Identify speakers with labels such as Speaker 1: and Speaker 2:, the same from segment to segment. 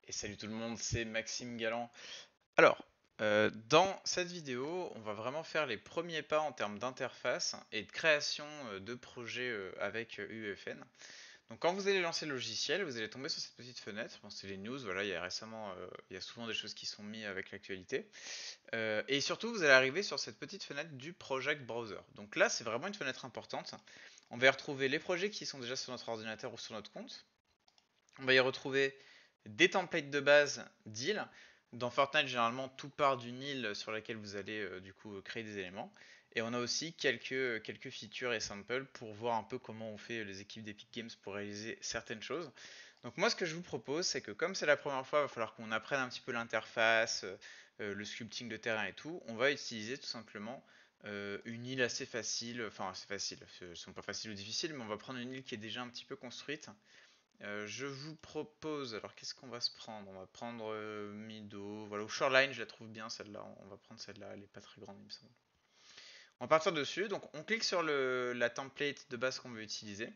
Speaker 1: Et salut tout le monde, c'est Maxime Galland. Alors, dans cette vidéo, on va vraiment faire les premiers pas en termes d'interface et de création de projets avec UEFN. Donc quand vous allez lancer le logiciel, vous allez tomber sur cette petite fenêtre. Bon, c'est les news, voilà, il y a récemment, il y a souvent des choses qui sont mises avec l'actualité. Et surtout, vous allez arriver sur cette petite fenêtre du Project Browser. Donc là, c'est vraiment une fenêtre importante. On va y retrouver les projets qui sont déjà sur notre ordinateur ou sur notre compte. On va y retrouver des templates de base d'îles. Dans Fortnite, généralement, tout part d'une île sur laquelle vous allez du coup créer des éléments. Et on a aussi quelques features et samples pour voir un peu comment on fait les équipes d'Epic Games pour réaliser certaines choses. Donc moi, ce que je vous propose, c'est que comme c'est la première fois, il va falloir qu'on apprenne un petit peu l'interface, le sculpting de terrain et tout. On va utiliser tout simplement une île assez facile, enfin assez facile, ce ne sont pas faciles ou difficiles, mais on va prendre une île qui est déjà un petit peu construite. Je vous propose, alors qu'est-ce qu'on va se prendre? On va prendre Mido, voilà, ou Shoreline, je la trouve bien celle-là, on va prendre celle-là, elle est pas très grande il me semble. On va partir dessus, donc on clique sur la template de base qu'on veut utiliser.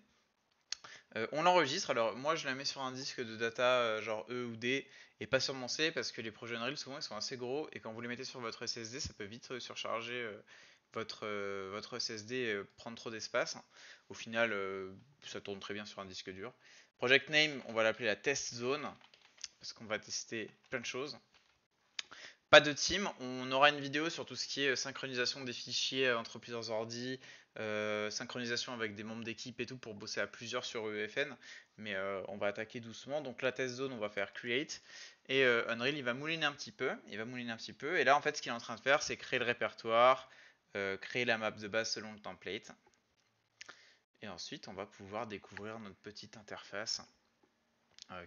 Speaker 1: On l'enregistre, alors moi je la mets sur un disque de data genre E ou D et pas sur mon C parce que les projets Unreal souvent ils sont assez gros et quand vous les mettez sur votre SSD ça peut vite surcharger votre SSD et prendre trop d'espace. Au final ça tourne très bien sur un disque dur. Project name on va l'appeler la test zone parce qu'on va tester plein de choses. Pas de team, on aura une vidéo sur tout ce qui est synchronisation des fichiers entre plusieurs ordi, synchronisation avec des membres d'équipe et tout pour bosser à plusieurs sur UEFN, mais on va attaquer doucement. Donc la test zone, on va faire create et Unreal il va mouliner un petit peu, et là en fait ce qu'il est en train de faire c'est créer le répertoire, créer la map de base selon le template, et ensuite on va pouvoir découvrir notre petite interface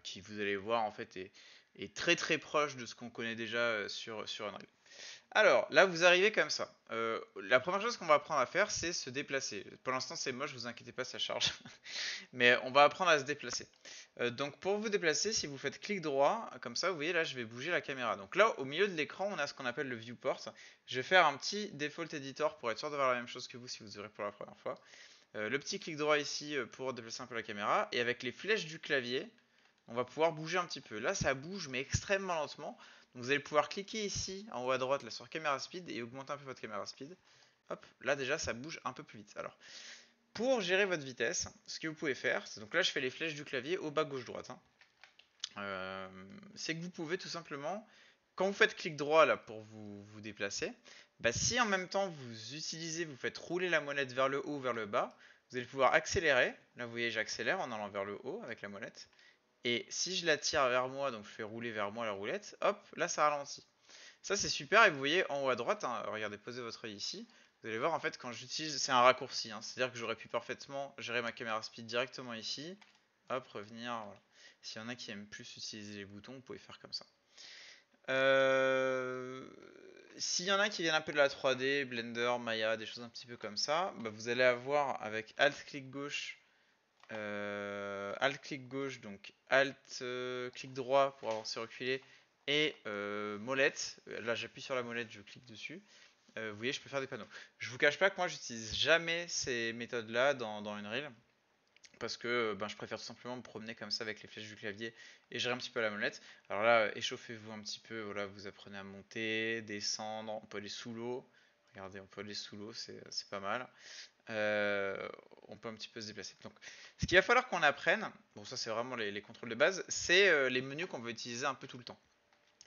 Speaker 1: qui vous allez voir en fait est très très proche de ce qu'on connaît déjà sur Unreal. Alors, là, vous arrivez comme ça. La première chose qu'on va apprendre à faire, c'est se déplacer. Pour l'instant, c'est moche, vous inquiétez pas, ça charge. Mais on va apprendre à se déplacer. Donc, pour vous déplacer, si vous faites clic droit, comme ça, vous voyez, là, je vais bouger la caméra. Donc là, au milieu de l'écran, on a ce qu'on appelle le viewport. Je vais faire un petit default editor pour être sûr d'avoir la même chose que vous si vous ouvrez pour la première fois. Le petit clic droit ici pour déplacer un peu la caméra. Et avec les flèches du clavier, on va pouvoir bouger un petit peu. Là, ça bouge, mais extrêmement lentement. Donc, vous allez pouvoir cliquer ici, en haut à droite, là, sur caméra speed, et augmenter un peu votre caméra speed. Hop, là déjà, ça bouge un peu plus vite. Alors, pour gérer votre vitesse, ce que vous pouvez faire, c'est donc là, je fais les flèches du clavier au bas, gauche, droite, hein. C'est que vous pouvez tout simplement, quand vous faites clic droit là pour vous déplacer, bah, si en même temps vous faites rouler la molette vers le haut, vers le bas, vous allez pouvoir accélérer. Là, vous voyez, j'accélère en allant vers le haut avec la molette. Et si je la tire vers moi, donc je fais rouler vers moi la roulette, hop, là ça ralentit. Ça c'est super, et vous voyez en haut à droite, hein, regardez, posez votre œil ici, vous allez voir en fait quand j'utilise, c'est un raccourci, hein, c'est-à-dire que j'aurais pu parfaitement gérer ma caméra speed directement ici, hop, revenir, voilà. S'il y en a qui aiment plus utiliser les boutons, vous pouvez faire comme ça. Euh, S'il y en a qui viennent un peu de la 3D, Blender, Maya, des choses un petit peu comme ça, bah, vous allez avoir avec Alt-clic gauche, Alt-clic gauche, donc Alt-clic droit pour avancer reculer, et molette. Là, j'appuie sur la molette, je clique dessus. Vous voyez, je peux faire des panneaux. Je vous cache pas que moi, j'utilise jamais ces méthodes-là dans Unreal. Parce que ben, je préfère tout simplement me promener comme ça avec les flèches du clavier et gérer un petit peu la molette. Alors là, échauffez-vous un petit peu, voilà, vous apprenez à monter, descendre, on peut aller sous l'eau. Regardez, on peut aller sous l'eau, c'est pas mal. On peut un petit peu se déplacer. Donc, ce qu'il va falloir qu'on apprenne, bon ça c'est vraiment les contrôles de base, c'est les menus qu'on va utiliser un peu tout le temps.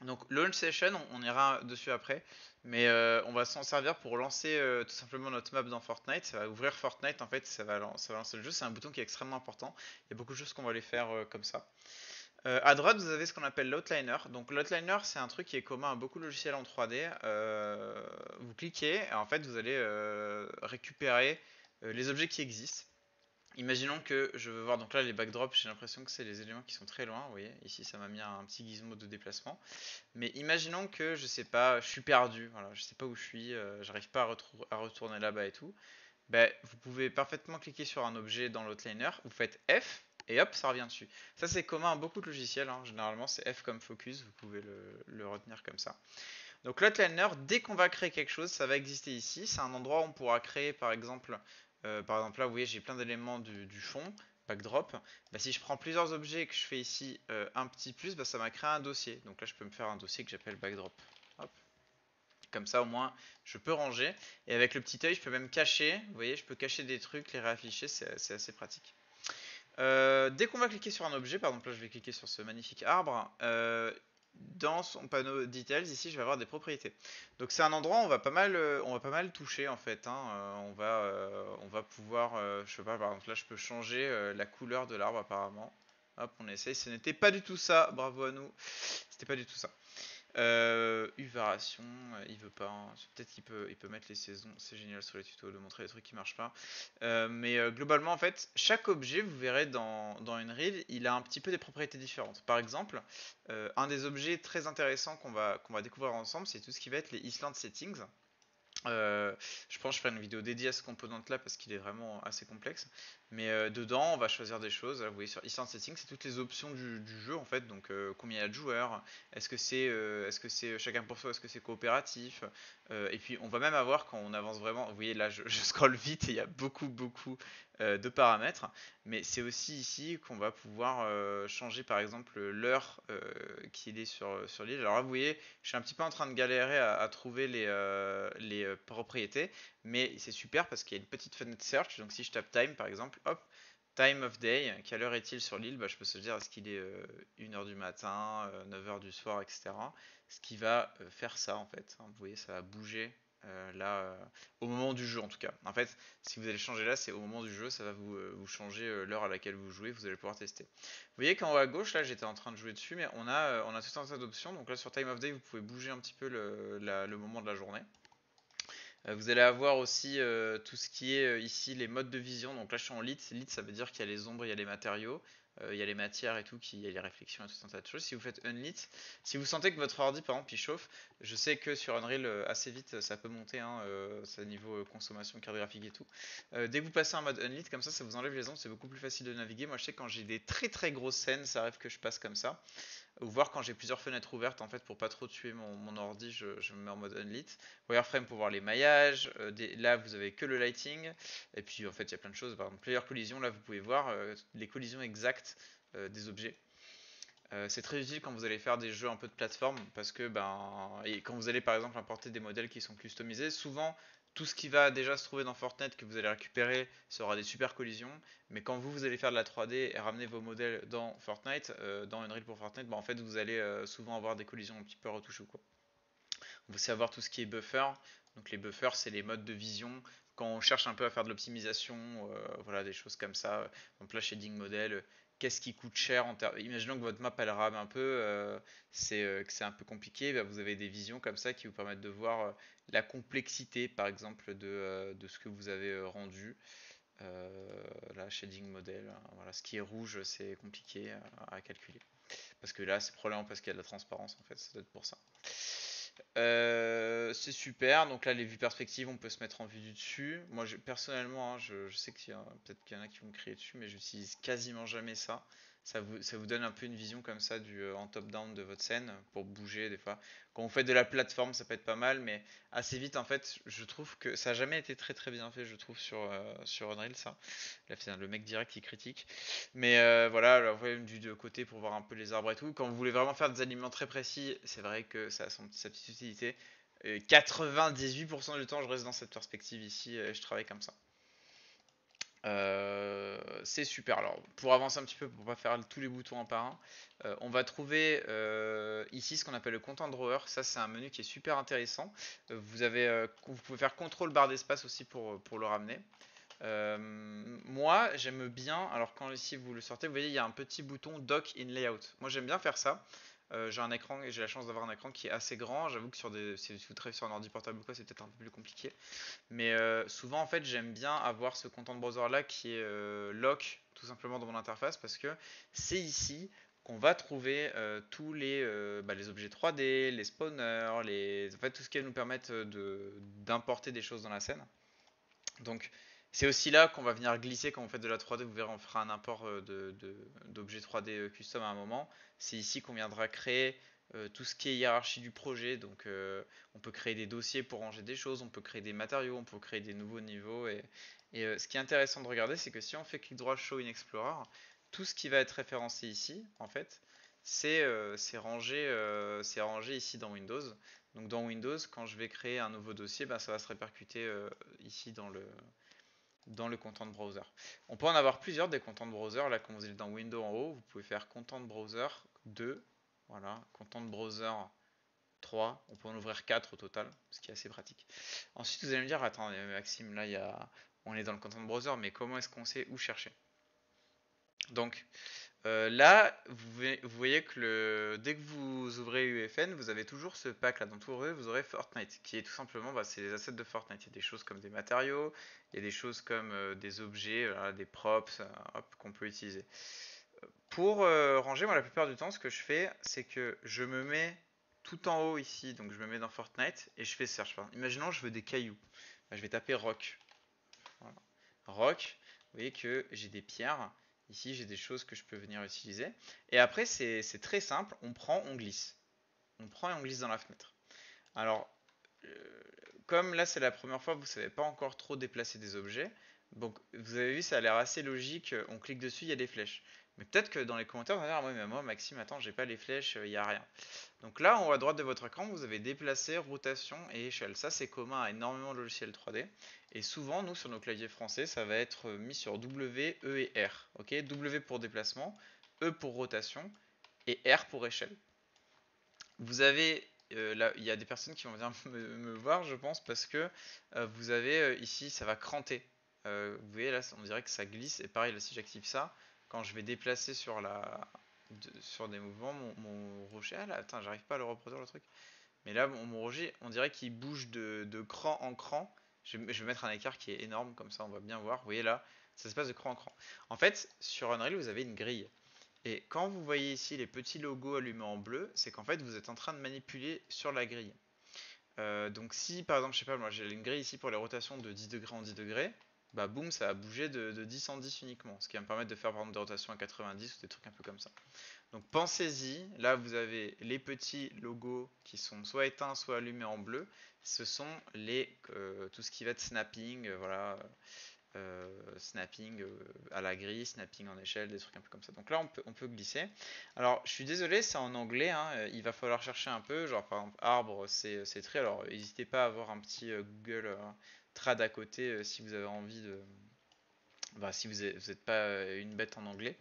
Speaker 1: Donc Launch Session, on ira dessus après, mais on va s'en servir pour lancer tout simplement notre map dans Fortnite. Ça va ouvrir Fortnite en fait, ça va lancer le jeu. C'est un bouton qui est extrêmement important. Il y a beaucoup de choses qu'on va les faire comme ça. À droite, vous avez ce qu'on appelle l'outliner. Donc l'outliner, c'est un truc qui est commun à beaucoup de logiciels en 3D. Vous cliquez, et en fait, vous allez récupérer les objets qui existent. Imaginons que je veux voir, donc là les backdrops, j'ai l'impression que c'est les éléments qui sont très loin, vous voyez, ici ça m'a mis un petit gizmo de déplacement. Mais imaginons que je sais pas, je suis perdu, voilà, je sais pas où je suis, j'arrive pas à retourner là-bas et tout. Ben, vous pouvez parfaitement cliquer sur un objet dans l'outliner, vous faites F et hop, ça revient dessus. Ça c'est commun à beaucoup de logiciels, hein. Généralement c'est F comme focus, vous pouvez le retenir comme ça. Donc l'outliner, dès qu'on va créer quelque chose, ça va exister ici. C'est un endroit où on pourra créer par exemple là vous voyez j'ai plein d'éléments du fond. backdrop, bah, si je prends plusieurs objets et que je fais ici un petit plus, bah, ça m'a créé un dossier. Donc là, je peux me faire un dossier que j'appelle backdrop. Hop. Comme ça, au moins, je peux ranger. Et avec le petit œil, je peux même cacher. Vous voyez, je peux cacher des trucs, les réafficher, c'est assez pratique. Dès qu'on va cliquer sur un objet, par exemple là je vais cliquer sur ce magnifique arbre, dans son panneau details ici je vais avoir des propriétés. Donc c'est un endroit où on va pas mal toucher en fait, hein. On va pouvoir, je sais pas, par exemple là je peux changer la couleur de l'arbre apparemment. Hop, on essaye, ce n'était pas du tout ça, bravo à nous, c'était pas du tout ça. Variation, il veut pas, hein. Peut-être il peut mettre les saisons, c'est génial sur les tutos de montrer les trucs qui marchent pas. Globalement en fait, chaque objet, vous verrez dans une reel, il a un petit peu des propriétés différentes. Par exemple, un des objets très intéressants qu'on va découvrir ensemble, c'est tout ce qui va être les Island Settings. Je pense que je ferai une vidéo dédiée à ce composant là parce qu'il est vraiment assez complexe. Mais dedans, on va choisir des choses. Vous voyez sur Instant Setting, c'est toutes les options du jeu en fait. Donc combien il y a de joueurs, est-ce que c'est chacun pour soi, est-ce que c'est coopératif. Et puis on va même avoir quand on avance vraiment. Vous voyez là, je scrolle vite et il y a beaucoup de paramètres. Mais c'est aussi ici qu'on va pouvoir changer par exemple l'heure qu'il est sur l'île. Alors là, vous voyez, je suis un petit peu en train de galérer à trouver les propriétés, mais c'est super parce qu'il y a une petite fenêtre search. Donc si je tape time par exemple, hop, time of day, quelle heure est-il sur l'île, bah, je peux se dire est-ce qu'il est 1h du matin, 9h du soir, etc. Ce qui va faire ça en fait. Vous voyez, ça va bouger là au moment du jeu en tout cas. En fait, si vous allez changer là, c'est au moment du jeu, ça va vous changer l'heure à laquelle vous jouez, vous allez pouvoir tester. Vous voyez qu'en haut à gauche, là j'étais en train de jouer dessus, mais on a tout un tas d'options. Donc là sur Time of Day, vous pouvez bouger un petit peu le moment de la journée. Vous allez avoir aussi tout ce qui est ici les modes de vision. Donc là je suis en lit. Lit ça veut dire qu'il y a les ombres, il y a les matériaux, il y a les matières et tout, il y a les réflexions et tout un tas de choses. Si vous faites unlit, si vous sentez que votre ordi par exemple il chauffe, je sais que sur Unreal assez vite ça peut monter, hein, ça niveau consommation carte graphique et tout. Dès que vous passez en mode unlit comme ça vous enlève les ombres, c'est beaucoup plus facile de naviguer. Moi je sais que quand j'ai des très grosses scènes, ça arrive que je passe comme ça. Ou voir quand j'ai plusieurs fenêtres ouvertes, en fait, pour pas trop tuer mon ordi, je me mets en mode unlit. Wireframe pour voir les maillages. Là, vous avez que le lighting. Et puis, en fait, il y a plein de choses. Par exemple, player collision, là, vous pouvez voir les collisions exactes des objets. C'est très utile quand vous allez faire des jeux un peu de plateforme parce que et quand vous allez par exemple importer des modèles qui sont customisés, souvent tout ce qui va déjà se trouver dans Fortnite que vous allez récupérer sera des super collisions, mais quand vous allez faire de la 3D et ramener vos modèles dans Fortnite, dans Unreal pour Fortnite, en fait vous allez souvent avoir des collisions un petit peu retouchées ou quoi. On va aussi avoir tout ce qui est buffer. Donc les buffers, c'est les modes de vision quand on cherche un peu à faire de l'optimisation, voilà, des choses comme ça. Donc là, shading model, qu'est-ce qui coûte cher en termes. Imaginons que votre map elle rame un peu, que c'est un peu compliqué. Bah, vous avez des visions comme ça qui vous permettent de voir la complexité, par exemple, de ce que vous avez rendu. Là, shading model, voilà, ce qui est rouge, c'est compliqué à calculer. Parce que là, c'est probablement parce qu'il y a de la transparence en fait, ça doit être pour ça. C'est super, donc là les vues perspectives on peut se mettre en vue du dessus. Moi personnellement hein, je sais qu'il y a peut-être qu'il y en a qui vont me crier dessus, mais j'utilise quasiment jamais ça. Ça vous donne un peu une vision comme ça en top-down de votre scène pour bouger des fois. Quand vous faites de la plateforme ça peut être pas mal, mais assez vite en fait je trouve que ça a jamais été très bien fait je trouve sur Unreal ça. Là c'est le mec direct qui critique. Mais voilà, alors vous voyez une vue de côté pour voir un peu les arbres et tout. Quand vous voulez vraiment faire des aliments très précis, c'est vrai que ça a sa petite utilité. 98% du temps, je reste dans cette perspective ici et je travaille comme ça. C'est super. Alors, pour avancer un petit peu, pour pas faire tous les boutons un par un, on va trouver ici ce qu'on appelle le content drawer. Ça, c'est un menu qui est super intéressant. Vous pouvez faire contrôle barre d'espace aussi pour le ramener. Moi, j'aime bien, alors quand ici vous le sortez, vous voyez, il y a un petit bouton Dock in Layout. Moi, j'aime bien faire ça. J'ai un écran et j'ai la chance d'avoir un écran qui est assez grand. J'avoue que si vous travaillez sur un ordi portable ou quoi, c'est peut-être un peu plus compliqué. Mais souvent, en fait, j'aime bien avoir ce content browser là qui est lock tout simplement dans mon interface parce que c'est ici qu'on va trouver tous les objets 3D, les spawners, en fait, tout ce qui va nous permettre d'importer des choses dans la scène. Donc c'est aussi là qu'on va venir glisser quand vous faites de la 3D, vous verrez on fera un import d'objets 3D custom à un moment. C'est ici qu'on viendra créer tout ce qui est hiérarchie du projet, donc on peut créer des dossiers pour ranger des choses, on peut créer des matériaux, on peut créer des nouveaux niveaux Et ce qui est intéressant de regarder, c'est que si on fait clic droit Show in Explorer, tout ce qui va être référencé ici, en fait, c'est rangé ici dans Windows. Donc dans Windows, quand je vais créer un nouveau dossier, ben, ça va se répercuter ici dans le content browser. On peut en avoir plusieurs des content browser. Là, comme vous êtes dans Windows en haut, vous pouvez faire content browser 2, voilà, content browser 3, on peut en ouvrir 4 au total, ce qui est assez pratique. Ensuite, vous allez me dire, attends, Maxime, là, on est dans le content browser, mais comment est-ce qu'on sait où chercher? Donc, là, vous voyez que dès que vous ouvrez UEFN, vous avez toujours ce pack là. Dans tout vous aurez Fortnite, qui est tout simplement, bah, c'est les assets de Fortnite. Il y a des choses comme des matériaux, il y a des choses comme des objets, voilà, des props, hop, qu'on peut utiliser. Pour ranger, moi, la plupart du temps, ce que je fais, c'est que je me mets tout en haut ici, donc je me mets dans Fortnite et je fais search. Imaginons, je veux des cailloux. Bah, je vais taper rock. Voilà. Rock, vous voyez que j'ai des pierres. Ici, j'ai des choses que je peux venir utiliser. Et après, c'est très simple. On prend, on glisse. On prend et on glisse dans la fenêtre. Alors, euh, comme là, c'est la première fois, vous ne savez pas encore trop déplacer des objets. Donc, vous avez vu, ça a l'air assez logique. On clique dessus, il y a des flèches. Mais peut-être que dans les commentaires, vous allez dire, mais moi, Maxime, attends, j'ai pas les flèches, il n'y a rien. Donc là, en haut à droite de votre écran, vous avez déplacé, rotation et échelle. Ça, c'est commun à énormément de logiciels 3D. Et souvent, nous, sur nos claviers français, ça va être mis sur W, E et R. Ok, W pour déplacement, E pour rotation et R pour échelle. Vous avez, là, il y a des personnes qui vont venir me voir, je pense, parce que vous avez ici, ça va cranter. Vous voyez là, on dirait que ça glisse. Et pareil, là, si j'active ça, quand je vais déplacer sur des mouvements, mon rocher. Ah là, attends, j'arrive pas à le reproduire le truc. Mais là, mon rocher, on dirait qu'il bouge de cran en cran. Je vais mettre un écart qui est énorme, comme ça on va bien voir. Vous voyez là, ça se passe de cran en cran. En fait, sur Unreal, vous avez une grille. Et quand vous voyez ici les petits logos allumés en bleu, c'est qu'en fait vous êtes en train de manipuler sur la grille. Donc si par exemple, je sais pas, moi j'ai une grille ici pour les rotations de 10 degrés en 10 degrés, bah boum, ça va bouger de 10 en 10 uniquement, ce qui va me permettre de faire par exemple des rotations à 90 ou des trucs un peu comme ça. Donc pensez-y, là vous avez les petits logos qui sont soit éteints, soit allumés en bleu, ce sont tout ce qui va être snapping, voilà, snapping à la grille, snapping en échelle, des trucs un peu comme ça. Donc là, on peut glisser. Alors, je suis désolé, c'est en anglais, hein, il va falloir chercher un peu. Genre, par exemple, arbre, c'est très. Alors, n'hésitez pas à avoir un petit Google Trad à côté si vous avez envie de. Bah, si vous n'êtes pas une bête en anglais.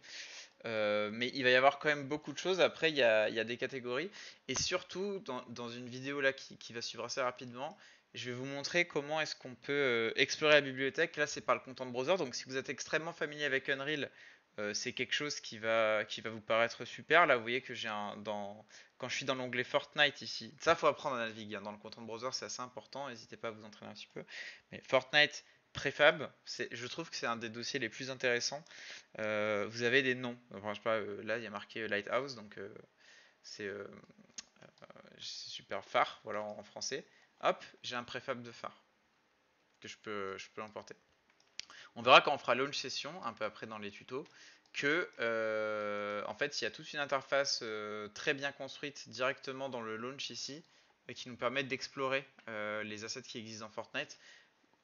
Speaker 1: Mais il va y avoir quand même beaucoup de choses. Après, il y a des catégories. Et surtout, dans une vidéo là qui va suivre assez rapidement, je vais vous montrer comment est-ce qu'on peut explorer la bibliothèque. Là, c'est par le content browser. Donc, si vous êtes extrêmement familier avec Unreal, c'est quelque chose qui va vous paraître super. Là, vous voyez que quand je suis dans l'onglet Fortnite ici, ça, faut apprendre à naviguer, hein. Dans le content browser, c'est assez important. N'hésitez pas à vous entraîner un petit peu. Mais Fortnite, Préfab, je trouve que c'est un des dossiers les plus intéressants. Vous avez des noms. Enfin, je sais pas, là, il y a marqué Lighthouse, donc c'est euh, c'est super phare, voilà en français. Hop, j'ai un préfab de phare que je peux emporter. On verra quand on fera launch session, un peu après dans les tutos, que en fait, il y a toute une interface très bien construite directement dans le launch ici, qui nous permet d'explorer les assets qui existent dans Fortnite.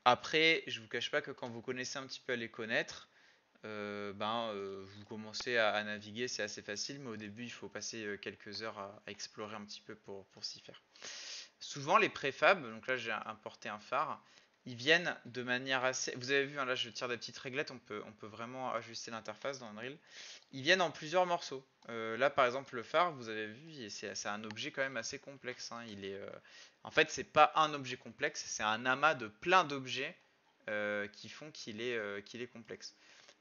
Speaker 1: Après, je vous cache pas que quand vous connaissez un petit peu à les connaître, vous commencez à naviguer, c'est assez facile, mais au début, il faut passer quelques heures à explorer un petit peu pour s'y faire. Souvent, les préfabs, donc là j'ai importé un phare, ils viennent de manière assez. Vous avez vu, hein, là je tire des petites réglettes, on peut vraiment ajuster l'interface dans Unreal. Ils viennent en plusieurs morceaux. Là par exemple, le phare, vous avez vu, c'est un objet quand même assez complexe, hein. En fait, c'est pas un objet complexe, c'est un amas de plein d'objets qui font qu'il est complexe.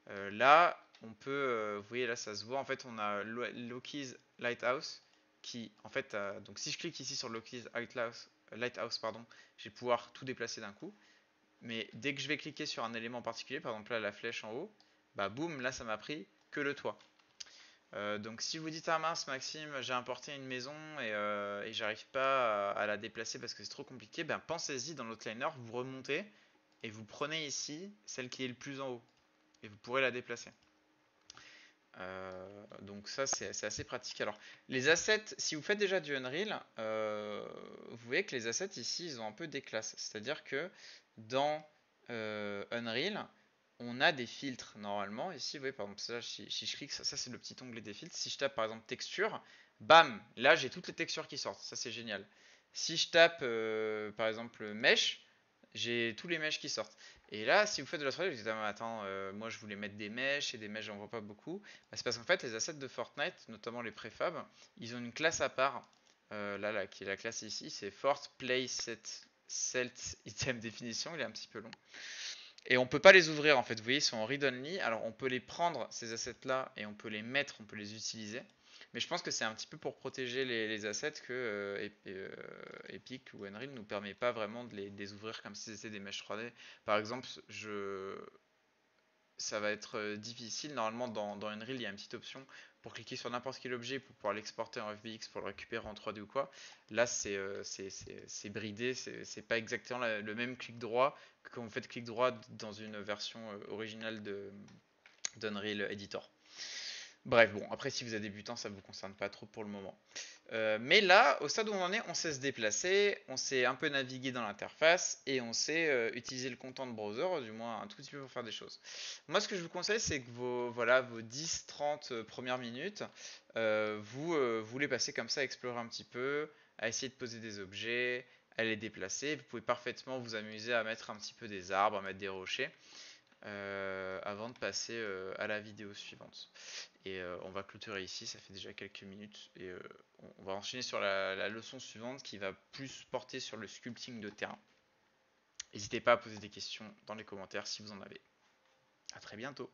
Speaker 1: Là, on peut, vous voyez là, ça se voit. En fait, on a Loki's Lighthouse qui, en fait, donc si je clique ici sur Loki's Lighthouse, pardon, je vais pouvoir tout déplacer d'un coup. Mais dès que je vais cliquer sur un élément particulier, par exemple là la flèche en haut, bah boum, là ça m'a pris que le toit. Donc si vous dites ah mince Maxime, j'ai importé une maison et j'arrive pas à la déplacer parce que c'est trop compliqué, ben pensez-y dans l'outliner, vous remontez et vous prenez ici celle qui est le plus en haut et vous pourrez la déplacer. Donc ça c'est assez pratique. Alors les assets, si vous faites déjà du Unreal, vous voyez que les assets ici ils ont un peu des classes. C'est-à-dire que dans Unreal, on a des filtres normalement. Ici, vous voyez, par exemple, ça, si je clique, ça c'est le petit onglet des filtres. Si je tape par exemple texture, bam, là j'ai toutes les textures qui sortent. Ça c'est génial. Si je tape par exemple mesh, j'ai tous les meshs qui sortent. Et là, si vous faites de la 3D, vous dites, ah, mais attends, moi je voulais mettre des meshs et des meshs, j'en vois pas beaucoup. Bah, c'est parce qu'en fait, les assets de Fortnite, notamment les préfabs, ils ont une classe à part. Là, qui est la classe ici, c'est Fort Play Set Item Definition. Il est un petit peu long. Et on peut pas les ouvrir en fait, vous voyez, ils sont en read-only. Alors on peut les prendre, ces assets-là, et on peut les mettre, on peut les utiliser. Mais je pense que c'est un petit peu pour protéger les assets que Epic ou Unreal nous permet pas vraiment de les ouvrir comme si c'était des meshes 3D. Par exemple, ça va être difficile. Normalement, dans Unreal, il y a une petite option pour cliquer sur n'importe quel objet pour pouvoir l'exporter en FBX pour le récupérer en 3D ou quoi. Là, c'est bridé, c'est pas exactement le même clic droit que quand vous faites clic droit dans une version originale d'Unreal Editor. Bref, bon, après, si vous êtes débutant, ça ne vous concerne pas trop pour le moment. Mais là, au stade où on en est, on sait se déplacer, on sait un peu naviguer dans l'interface et on sait utiliser le content de browser, du moins un tout petit peu pour faire des choses. Moi, ce que je vous conseille, c'est que vos 10-30 premières minutes, vous les passez comme ça à explorer un petit peu, à essayer de poser des objets, à les déplacer. Vous pouvez parfaitement vous amuser à mettre un petit peu des arbres, à mettre des rochers, avant de passer à la vidéo suivante. Et on va clôturer ici, ça fait déjà quelques minutes. Et on va enchaîner sur la leçon suivante qui va plus porter sur le sculpting de terrain. N'hésitez pas à poser des questions dans les commentaires si vous en avez. A très bientôt.